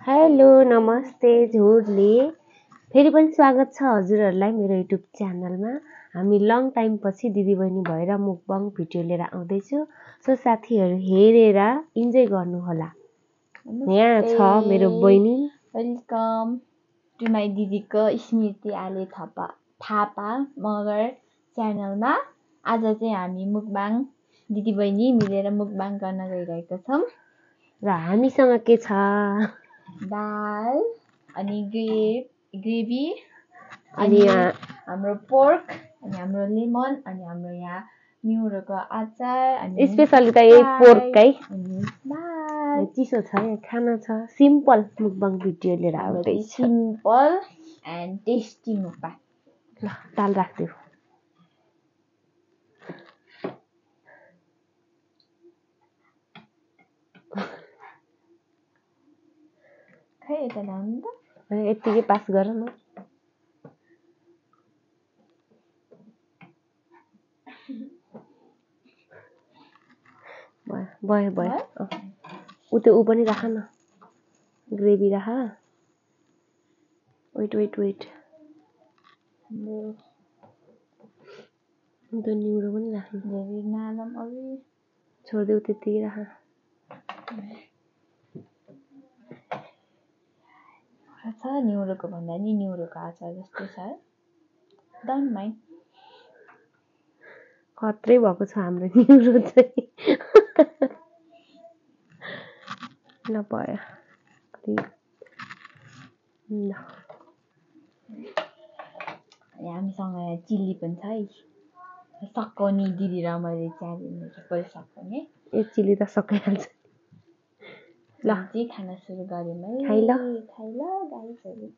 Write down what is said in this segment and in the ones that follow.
Hello नमस्ते झुरले फेरि पनि स्वागत छ हजुरहरूलाई मेरो युट्युब च्यानलमा। हामी लङ टाइम पछि दिदीबहिनी भएर मुकबाङ भिडियो लिएर आउँदैछु। सो साथीहरू हेरेर इन्जोय गर्नुहोला। यहाँ छ मेरो बहिनी। वेलकम टु माई दिदीको स्मृति आले थापा मगर च्यानलमा। आज चाहिँ हामी मुकबाङ दिदीबहिनी मिलेर मुकबाङ गर्न गइरहेका छौँ र हामीसँग के छ? दाल अनि ग्रेभी अनि हाम्रो पोर्क अनि हाम्रो लेमन अनि हाम्रो यहाँ निउरोको अचार अनि स्पेसली त यही पोर्क है। दाल चिसो छ यहाँ खाना छ। सिम्पल मुकबाङ भिडियो लिएर आउँदैछ। Simple and tasty mukbang. ल दाल राख्दियो। खै यता ल्याउनु त यतिकै पास गर न। भयो ऊ पनि राख न, ग्रेभी राख। वेट अन्त निउरो पनि राख्नु। धेरै नालम अलि छोडिदेऊ, त्यतिकै राख। छ निउरोको भन्दा नि निउरोको अचार जस्तो छ। Don't mind. खत्रै भएको छ हाम्रो निउरो चाहिँ। ल भयो। ल हामीसँग चिल्ली पनि छ है। सकाउने दिदी र मैले च्यालेन्ज सकाउने। ए चिल्ली त सकाइहाल्छ। ल चाहिँ खाना सुरु गरौँ है। खाइ ल गाइसहरु।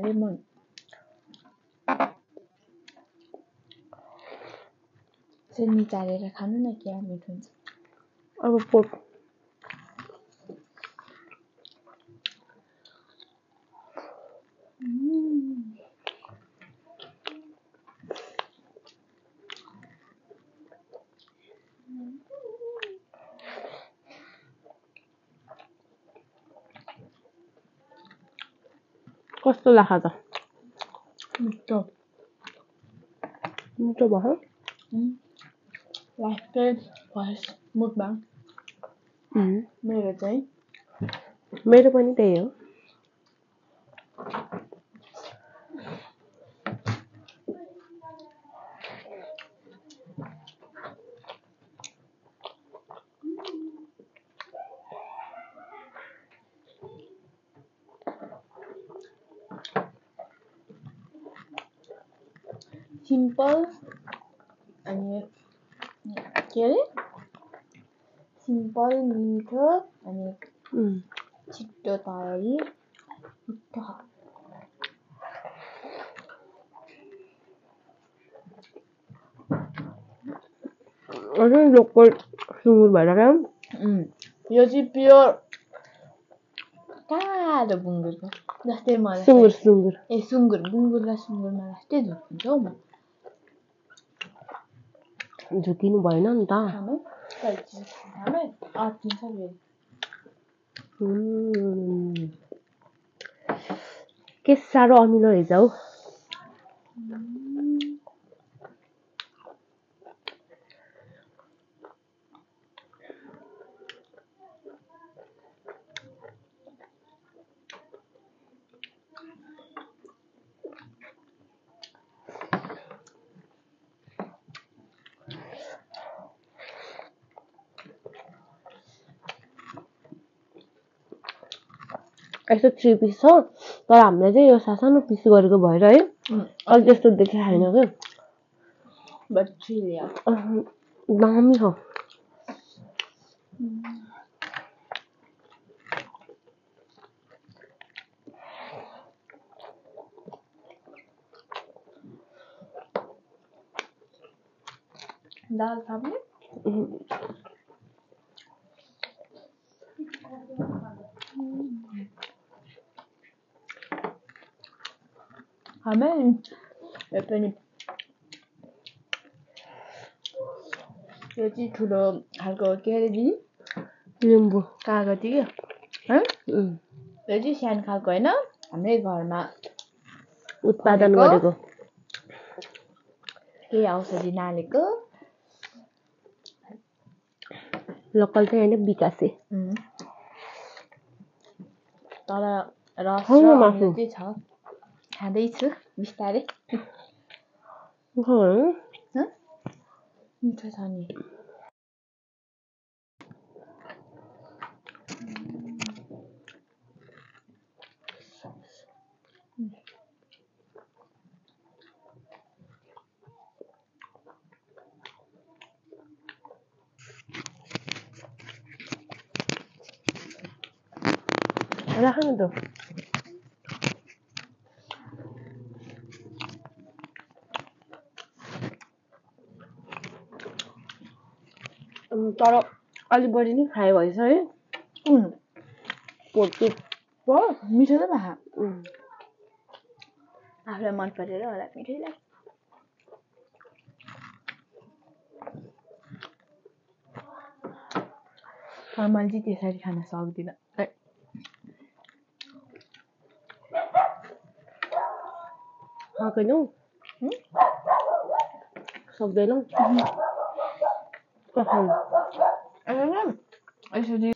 लेमन चिनी चालेर खानु न, क्या मिठो हुन्छ। अब पोर्क कस्तो लाग्छ त? मिठो भयो। लास्ट फर्स्ट मुकबाङ मेरो पनि त्यही हो। सिम्पल अनि के अरे सिम्पल मिठो अनि छिट्टो तयारी। अझै लोकल सुँगुर भएर क्या। यो चाहिँ प्योर कालो बुङ्गुरको जस्तै मलाई सुँगुर बुङ्गुर र सुँगुरमा जस्तै झुक्किन्छ हौ म। झुकिनु भएन नि त। के साह्रो अमिलो रहेछ हौ। यस्तो 3 पिस छ, तर हामीलाई चाहिँ यो सानो पिस गरेको भएर है अलि त्यस्तो देखि छैन क्या। दामी छ। दाल खाने हमें ये पनि यो चाहिँ ठुलो खालको के अरे दिदी लिम्बू कागती क्या है यो चाहिँ सानो खालको होइन हाम्रै घरमा उत्पादन गरेको। गरेको केही औषधि नहालेको लोकल चाहिँ होइन विकासे तर रस खाउँ न र मासु। अमिलो चाहिँ छ खाँदैछु बिस्तारै मिठो छ नि राख न त तर अलि बढी नै फ्राई भएछ है पोर्कको मिठो त भा आफूलाई मन परेर होला मिठै लाग्छ तर मैले चाहिँ त्यसरी खान सक्दिनँ खाँदैनौ सक्दैनौ यसरी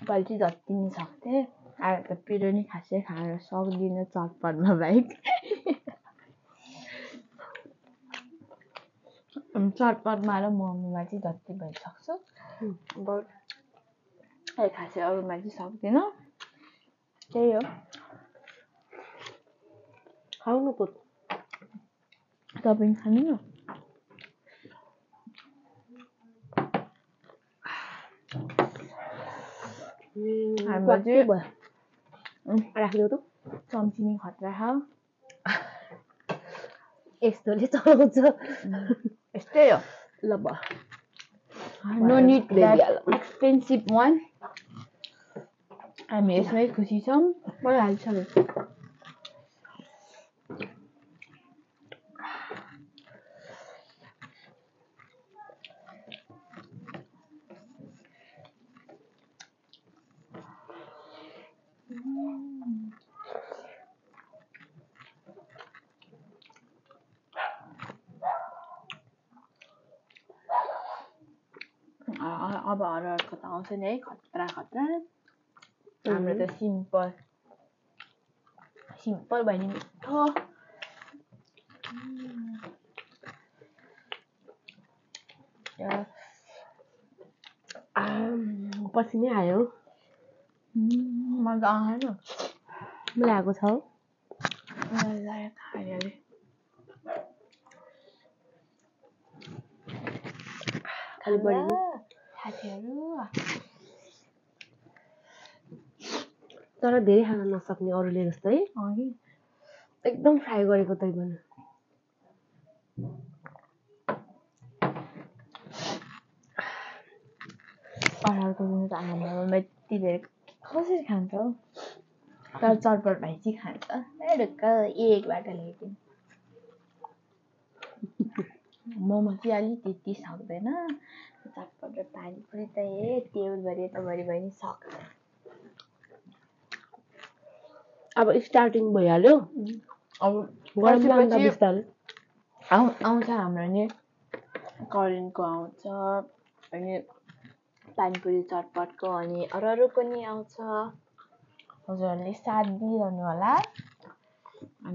पालि चाहिँ जति नि सक्थेँ अहिले त पिरो नि खासै खाएर सक्दिनँ चटपटमा बाहेक चटपटमा र मोमोमा चाहिँ जति भइसक्छु खासै अरूमा चाहिँ सक्दिनँ त्यही हो खाउनु त तपाईँ खानु न राखिदेऊ त चम्ची नि खतरा छ यस्तोले चलाउँछ यस्तै हो ल ब no need that expensive one हामी यसमै खुसी छौँ मलाई हालिसक्यो अब अरूहरूको त आउँछ नि है खतरा खतरा हाम्रो त सिम्पल भयो नि मिठो पसिनै आयो मलाई त आएन मलाई आएको छ खालि बढी साथीहरू तर धेरै खान नसक्ने अरूले जस्तो है एकदम फ्राई गरेको तै पनि अरूको दिन त आमामा यति धेरै कसरी खान्छ हौ तर चटपट भाइ चाहिँ खान्छ ढुक्क एकबाट ल्याइदिनु मोमो चाहिँ अलिक त्यति सक्दैन चटपट र पानीपुरी त तेलभरि यताभरि भयो नि सक्छ अब स्टार्टिङ भइहाल्यो अब गरम लाग्दा बिस्तारै आउँछ हाम्रो नि करेन्टको आउँछ अनि पानीपुरी चटपटको अनि अरूको नि आउँछ हजुरहरूले साथ दिइरहनु होला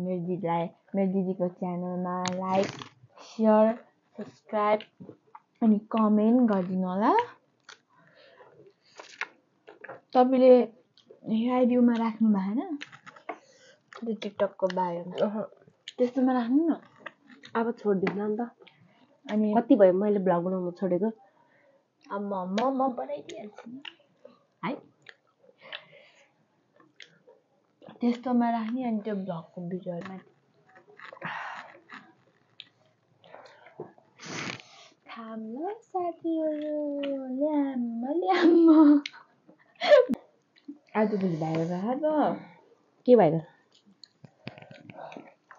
मेरो दिदीको च्यानलमा लाइक सेयर सब्सक्राइब अनि कमेन्ट गरिदिनु होला तपाईँले आइडियोमा राख्नु भएन त्यो टिकटकको बायोमा त्यस्तोमा राख्नु न अब छोडिदिनु नि त अनि कति भयो मैले भ्लग बनाउनु छोडेको अब म बनाइदिइहाल्छु नि है त्यस्तोमा राख्ने अनि त्यो भ्लगको भिडियोमा हाम्रो साथीहरू ल्याम्म आज भोलि भाइरल भएको के भएर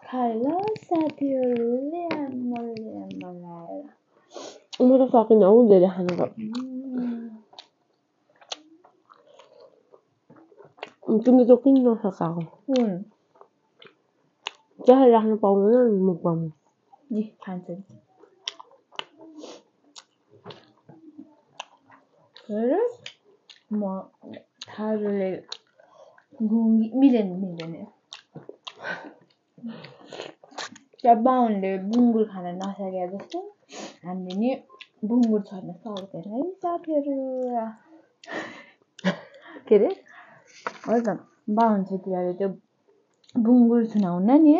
खाइलो साथीहरू ल्याम्म लाएर म त सकिनँ हौ धेरै खानु त तिमीले त किन नसकाएको त्यसरी राख्नु पाउँदैन नि मुखमा नि खान्छ हेर म थारूले मिलेन जब बाहुनले बुङ्गुर खान नसके जस्तो हामीले नि बुङ्गुर छोड्न सक्दैन है साथीहरू के अरे हो त बाहुन छेत्रीहरूले त्यो बुङ्गुर छुनाउन नि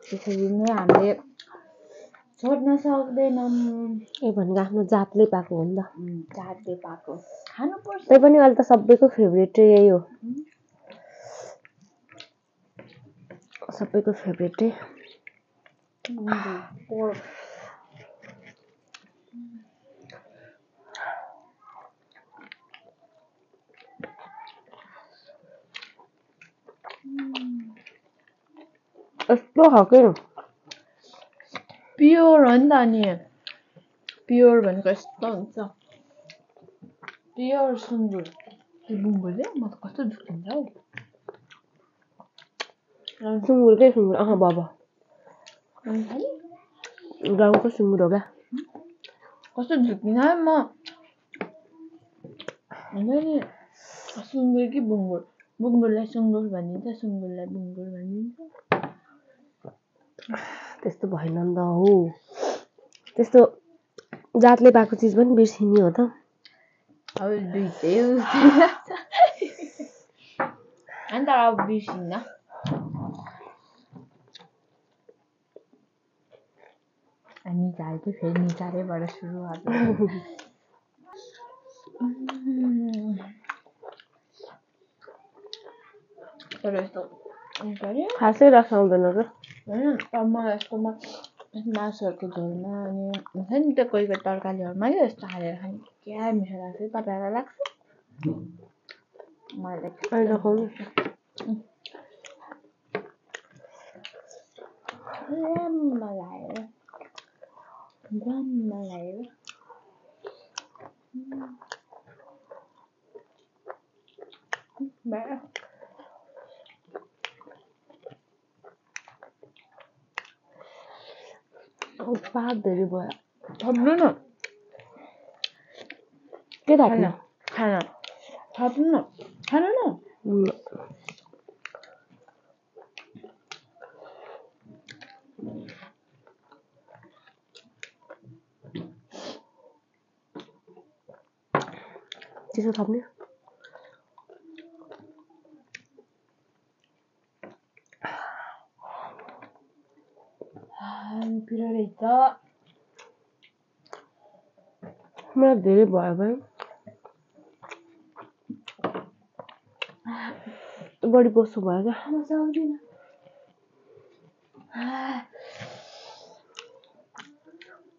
त्यसरी नै हामीले छोड्न सक्दैनौँ ए भनेको आफ्नो जातले पाएको हो नि त जातले पाएको खानुपर्छ त्यही पनि अहिले त सबैको फेभरेट यही हो सबैको फेभरेट यस्तो खालको प्योर हो नि त अनि प्योर भनेको यस्तो हुन्छ प्योर सुँगुर त्यो बुङ्गुरले म त कस्तो झुक्किन्छ हौ सुँगुरकै सुँगुर अह बाबा गाउँको सुँगुर हो क्या कस्तो झुक्किन्छ म हुन्छ नि सुँगुर कि बुङ्गुर बुङ्गुरलाई सुँगुर भनिन्छ सुँगुरलाई बुङ्गुर भनिन्छ त्यस्तो भएन नि त हो त्यस्तो जातले पाएको चिज पनि बिर्सिने हो त अब दुइटै अन्त अब बिर्सिन्न निचार कि फेरि निचारैबाट सुरुवात तर यस्तो खासै रस आउँदैन क्या होइन तर मलाई यस्तोमा मासुहरूको झोलमा अनि हुन्छ नि त्यो कोही कोही तरकारीहरूमा क्या यस्तो हालेर खाने क्या मिठो लाग्छ तपाईँहरूलाई लाग्छ मलाई लगाएर पाप धेरै भयो थप्नु न के थप्नु खाना थप्नु न खानु न चिसो थप्ने पिरो रहेछ मलाई धेरै भयो भाइ बढी बोसो भयो क्या म सक्दिनँ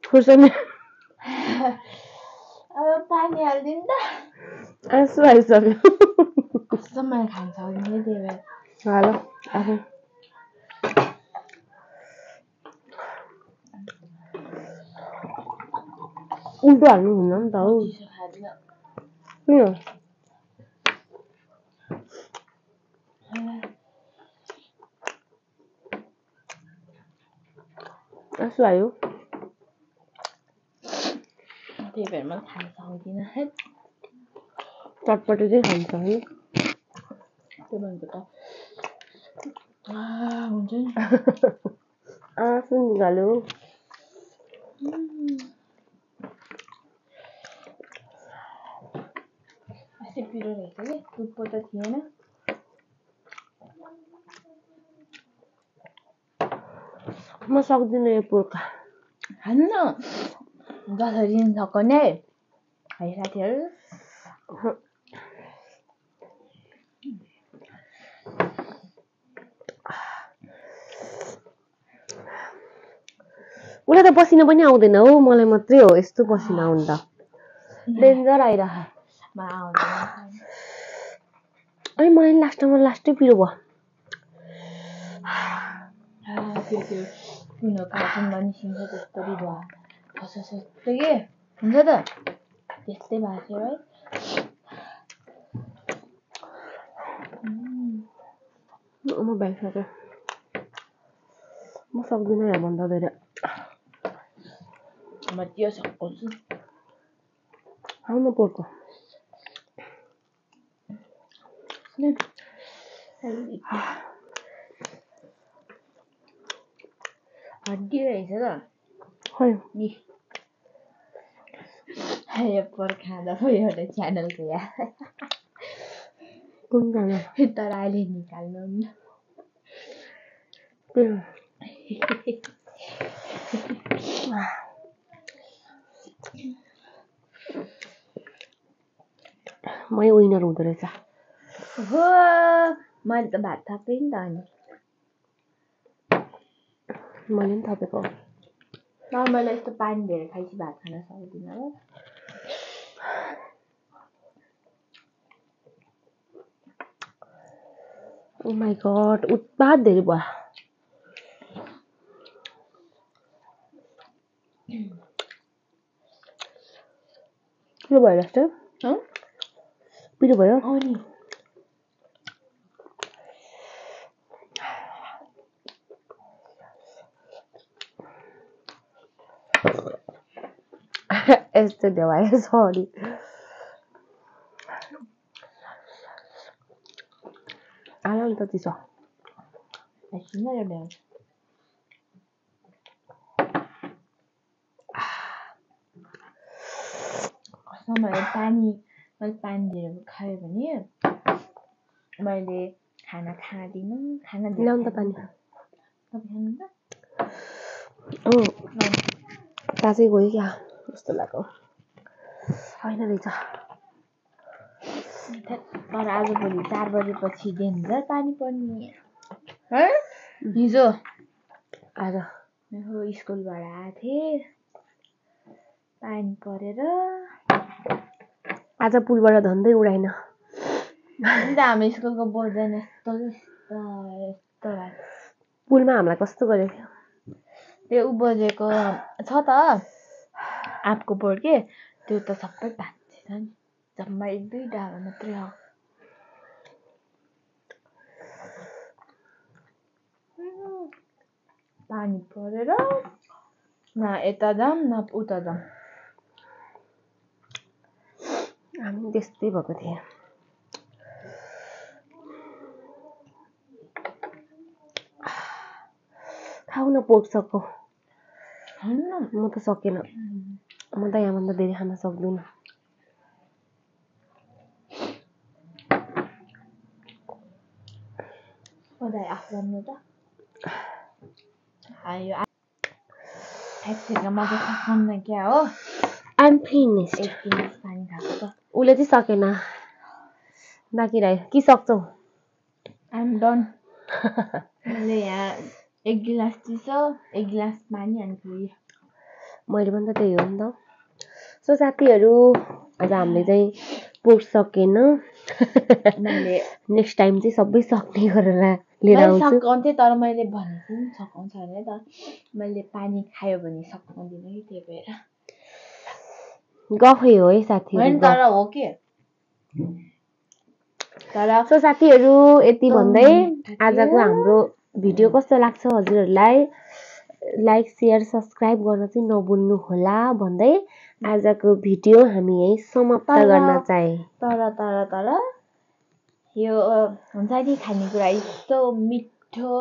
खुर्सानी अब पानी हालिदिनु त आँसु आइसक्यो कस्तो मैले खान सक्दिनँ त्यही भएर हाल आफै उल्टो हाल्नु हुन्न नि त हौ चिसो खाँदिनँ किन आँसु आयो त्यही भएर मैले खान सक्दिनँ है चटपटे चाहिँ खान्छ है त्यो भनेको त हुन्छ नि आँसु निकाल्यो अस्ति पिरो रहेछ कि टुप्पो त थिएन म सक्दिनँ यो पुर्खा खानु न जसरी दिन सकाउने है साथीहरू उसलाई त पसिना पनि आउँदैन हौ, मलाई मात्रै हो यस्तो पसिना आउनु त। डेन्जर आइरह। अनि मलाई लास्टै पिरो भयो। कुनो कार्टुनमा निस्किन्छ त्यस्तो बिरुवा जस्तै के हुन्छ त त्यस्तै भएको थियो है। म भ्याइसकेँ, म सक्दिनँ भन्दा धेरै। म त्यो सक्छु। आउनु पोर्को हड्डी रहेछ त खै यो पर खाँदा पो एउटा च्यानलको याद कुन च्यानल? तर अहिले निकाल्नु मै विनर हुँदो रहेछ। हो मैले त भात थपेँ नि त अनि मैले पनि थपेको। मैले यस्तो पानी धेरै खाएपछि भात खान सक्दिनँ हो। ओ माई गड, उत्पात धेरै भयो। पिरो भयो जस्तो? पिरो भयो? अनि यस्तो देवायो, सरी। आला नि त चिसो। मैले पानी धेरै खायो भने मैले खाना खाँदिनँ। खाना ल्याउनु त पानी। काजै गयो क्या जस्तो लाग्यो। होइन रहेछ। तर आजभोलि 4 बजेपछि डेन्जर पानी पर्ने है। हिजो आज स्कुलबाट आएको थिएँ, पानी परेर आज पुलबाट धन्दै उडाइन। हाम्रो स्कुलको बोर्डन यस्तो पुलमा हामीलाई कस्तो गरेको थियो? त्यो बजेको छ त आँपको बोर्ड के त्यो त सबै भाँचिएछ नि, जम्मा 1-2 डाँडा मात्रै हो। पानी परेर न यता जाम न उता जाम। हामी त्यस्तै भएको थियो। खाऊ न पोर्क सक्को। म त सकेन। म त यहाँभन्दा धेरै खान सक्दिनँ। आफ्नो त आयो मजा सक्नु क्या हो। I'm finished. एक गिलास पानी खाएको त उसले चाहिँ सकेन, बाँकी रह्यो। कि सक्छौ? I'm done. मैले यहाँ 1 गिलास चिसो 1 गिलास पानी अनि पुगेँ। मैले पनि त त्यही हो नि त। सो साथीहरू, आज हामीले चाहिँ पोर्क सकेन। मैले नेक्स्ट टाइम चाहिँ सबै सक्ने गरेर लिएर आउँछु। सकाउँथेँ तर मैले भनेको नि सकाउँछ भने त मैले पानी खायो भने सकाउँदिनँ कि त्यही भएर। गफै हो है साथीहरू। तर हो के सो साथीहरू, यति भन्दै आजको हाम्रो भिडियो कस्तो लाग्छ हजुरहरूलाई लाइक शेयर सब्सक्राइब गर्न चाहिँ नभुल्नु होला भन्दै आजको भिडियो हामी यही समाप्त गर्न चाहे। तर यो हुन्छ नि खानेकुरा यस्तो मिठो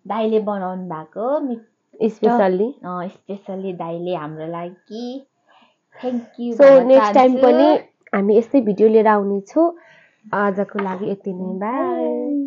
दाइले बनाउनु भएको स्पेसल्ली दाइले हाम्रो लागि thank you. So next time पनि हामी यस्तै भिडियो लिएर आउने छौँ। आजको लागि यति नै, बाई।